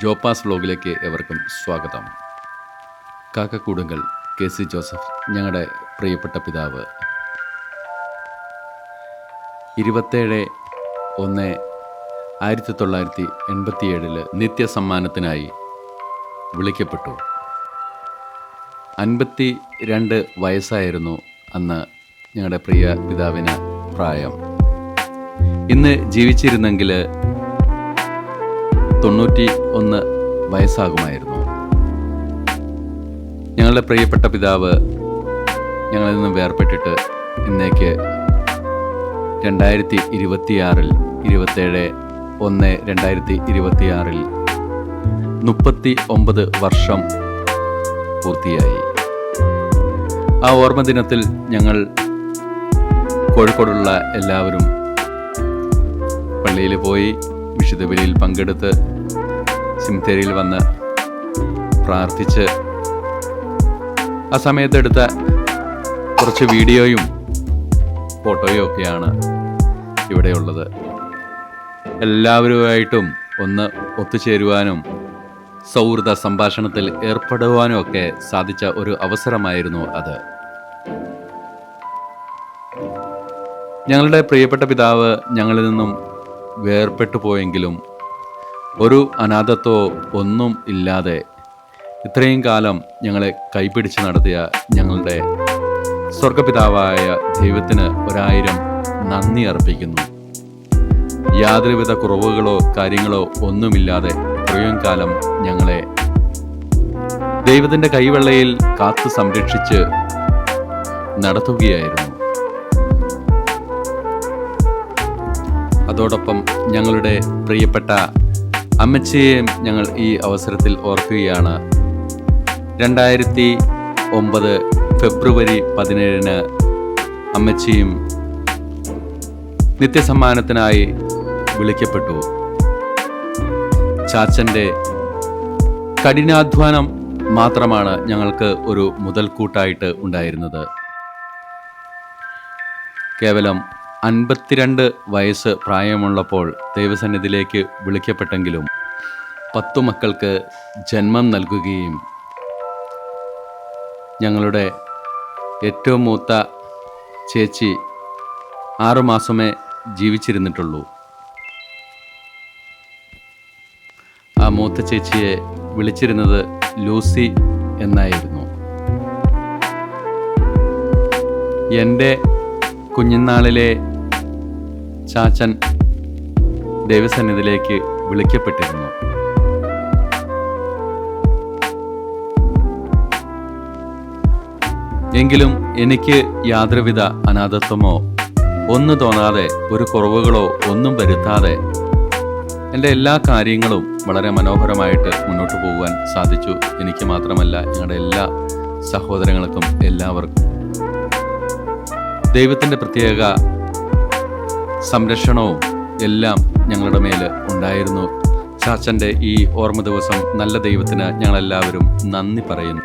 ജോപ്പാസ് വ്ലോഗിലേക്ക് എവർക്കും സ്വാഗതം. കാക്കക്കൂടുങ്കൽ KC Joseph ഞങ്ങളുടെ പ്രിയപ്പെട്ട പിതാവ് 27/1/1987 നിത്യസമ്മാനത്തിനായി വിളിക്കപ്പെട്ടു. 52 വയസ്സായിരുന്നു അന്ന് ഞങ്ങളുടെ പ്രിയ പിതാവിന് പ്രായം. ഇന്ന് ജീവിച്ചിരുന്നെങ്കിൽ 91 വയസ്സാകുമായിരുന്നു. ഞങ്ങളുടെ പ്രിയപ്പെട്ട പിതാവ് ഞങ്ങളിൽ നിന്നും വേർപെട്ടിട്ട് ഇന്നേക്ക് 2026 27/1/2026 39 വർഷം പൂർത്തിയായി. ആ ഓർമ്മ ദിനത്തിൽ ഞങ്ങൾ കോഴിക്കോടുള്ള എല്ലാവരും പള്ളിയിൽ പോയി വിശുദ്ധ ബലിയിൽ പങ്കെടുത്ത് സിംതേരിയിൽ വന്ന് പ്രാർത്ഥിച്ച് ആ സമയത്തെടുത്ത കുറച്ച് വീഡിയോയും ഫോട്ടോയും ഒക്കെയാണ് ഇവിടെയുള്ളത്. എല്ലാവരുമായിട്ടും ഒന്ന് ഒത്തുചേരുവാനും സൗഹൃദ സംഭാഷണത്തിൽ ഏർപ്പെടുവാനും ഒക്കെ സാധിച്ച ഒരു അവസരമായിരുന്നു അത്. ഞങ്ങളുടെ പ്രിയപ്പെട്ട പിതാവ് ഞങ്ങളിൽ നിന്നും വേർപെട്ടു പോയെങ്കിലും ഒരു അനാഥത്വമോ ഒന്നും ഇല്ലാതെ ഇത്രയും കാലം ഞങ്ങളെ കൈപിടിച്ച് നടത്തിയ ഞങ്ങളുടെ സ്വർഗപിതാവായ ദൈവത്തിന് 1000 നന്ദി അർപ്പിക്കുന്നു. യാതൊരുവിധ കുറവുകളോ കാര്യങ്ങളോ ഒന്നുമില്ലാതെ ഇത്രയും കാലം ഞങ്ങളെ ദൈവത്തിൻ്റെ കൈവെള്ളയിൽ കാത്തു സംരക്ഷിച്ച് നടത്തുകയായിരുന്നു. അതോടൊപ്പം ഞങ്ങളുടെ പ്രിയപ്പെട്ട അമ്മച്ചിയെയും ഞങ്ങൾ ഈ അവസരത്തിൽ ഓർക്കുകയാണ്. 2009 ഫെബ്രുവരി 17 അമ്മച്ചിയും നിത്യസമ്മാനത്തിനായി വിളിക്കപ്പെട്ടു. ചാച്ചൻ്റെ കഠിനാധ്വാനം മാത്രമാണ് ഞങ്ങൾക്ക് ഒരു മുതൽക്കൂട്ടായിട്ട് ഉണ്ടായിരുന്നത്. കേവലം 52 വയസ്സ് പ്രായമുള്ളപ്പോൾ ദൈവസന്നിധിയിലേക്ക് വിളിക്കപ്പെട്ടെങ്കിലും 10 മക്കൾക്ക് ജന്മം നൽകുകയും ഞങ്ങളുടെ ഏറ്റവും മൂത്ത ചേച്ചി 6 മാസമേ ജീവിച്ചിരുന്നിട്ടുള്ളൂ. ആ മൂത്ത ചേച്ചിയെ വിളിച്ചിരുന്നത് ലൂസി എന്നായിരുന്നു. എൻ്റെ കുഞ്ഞുനാളിലെ ചാച്ചൻ ദൈവസന്നിധിയിലേക്ക് വിളിക്കപ്പെട്ടിരുന്നു. എങ്കിലും എനിക്ക് യാതൊരുവിധ അനാഥത്വമോ ഒന്നും തോന്നാതെ ഒരു കുറവുകളോ ഒന്നും വരുത്താതെ എൻ്റെ എല്ലാ കാര്യങ്ങളും വളരെ മനോഹരമായിട്ട് മുന്നോട്ട് പോകുവാൻ സാധിച്ചു. എനിക്ക് മാത്രമല്ല, ഞങ്ങളുടെ എല്ലാ സഹോദരങ്ങൾക്കും എല്ലാവർക്കും ദൈവത്തിൻ്റെ പ്രത്യേക സംരക്ഷണവും എല്ലാം ഞങ്ങളുടെ മേൽ ഉണ്ടായിരുന്നു. ചാച്ചൻ്റെ ഈ ഓർമ്മ ദിവസം നല്ല ദൈവത്തിന് ഞങ്ങളെല്ലാവരും നന്ദി പറയുന്നു.